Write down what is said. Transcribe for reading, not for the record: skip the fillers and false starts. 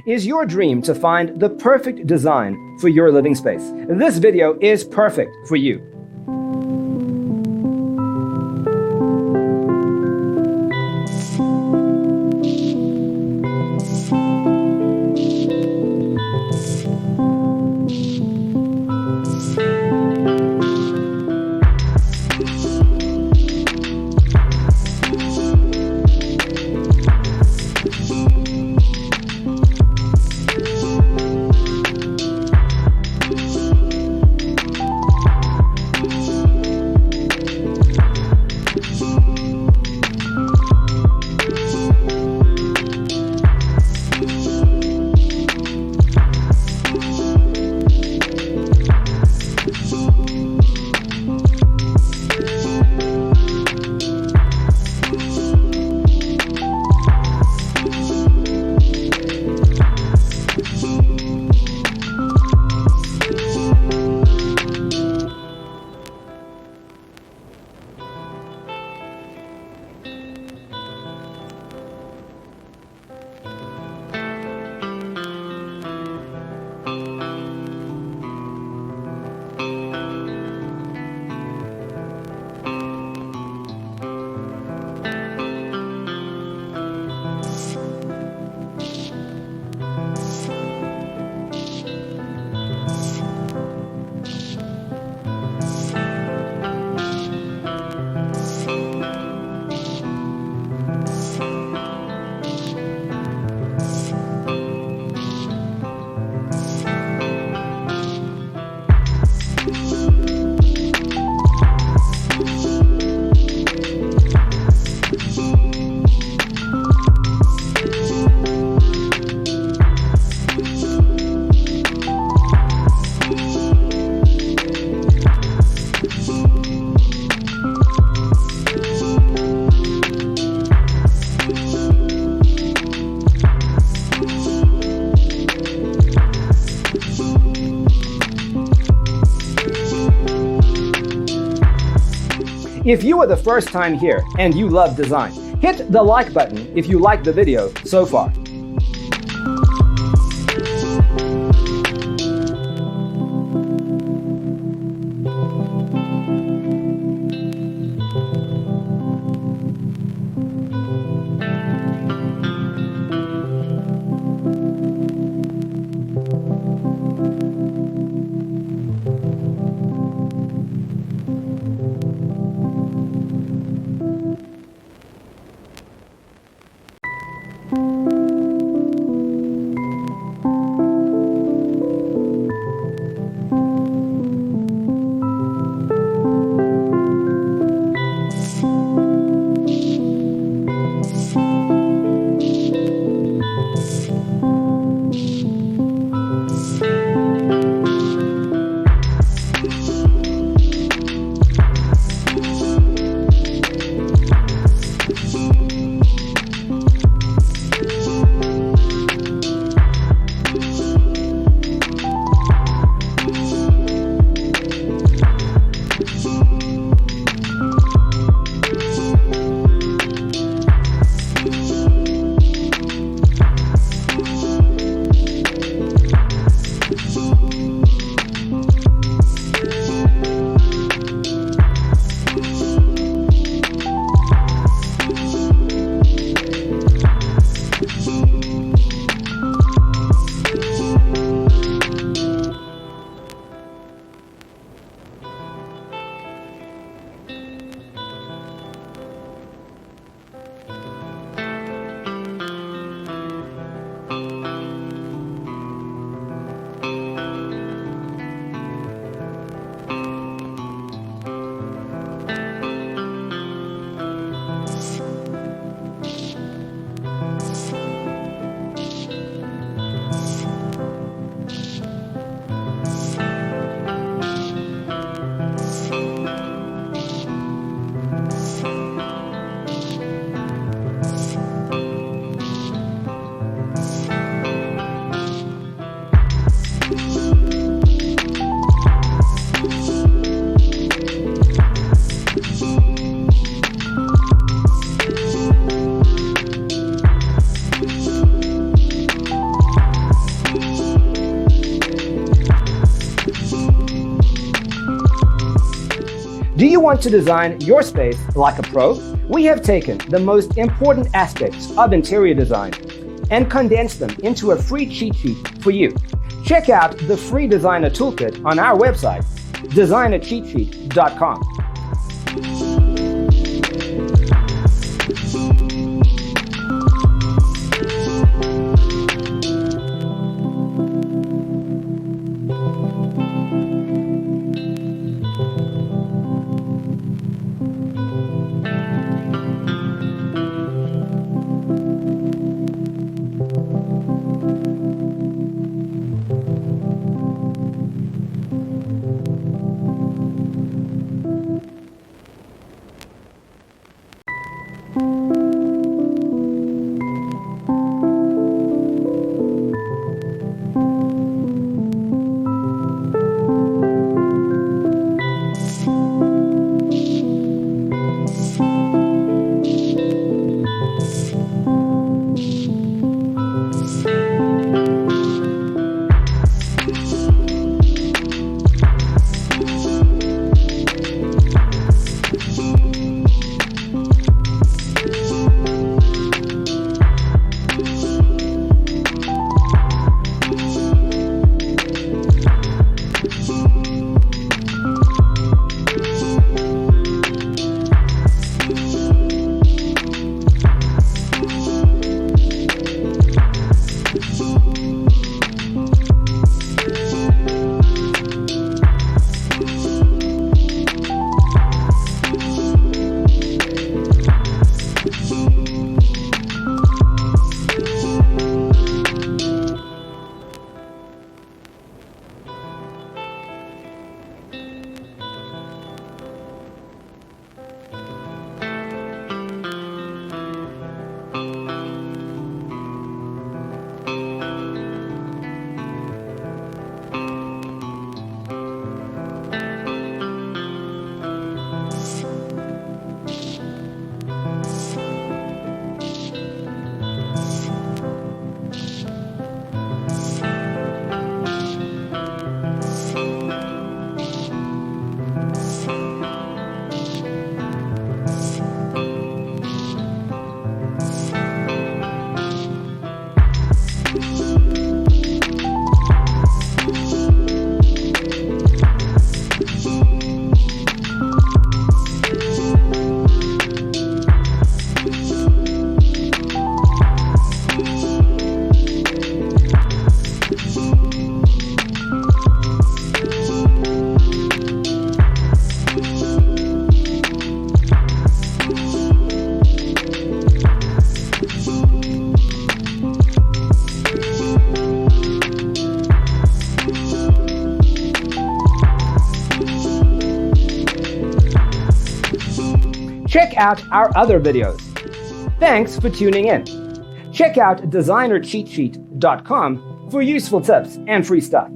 Is your dream to find the perfect design for your living space? This video is perfect for you. If you are the first time here and you love design, hit the like button if you like the video so far. Do you want to design your space like a pro? We have taken the most important aspects of interior design and condensed them into a free cheat sheet for you. Check out the free designer toolkit on our website, designercheatsheet.com. Check out our other videos. Thanks for tuning in. Check out designercheatsheet.com for useful tips and free stuff.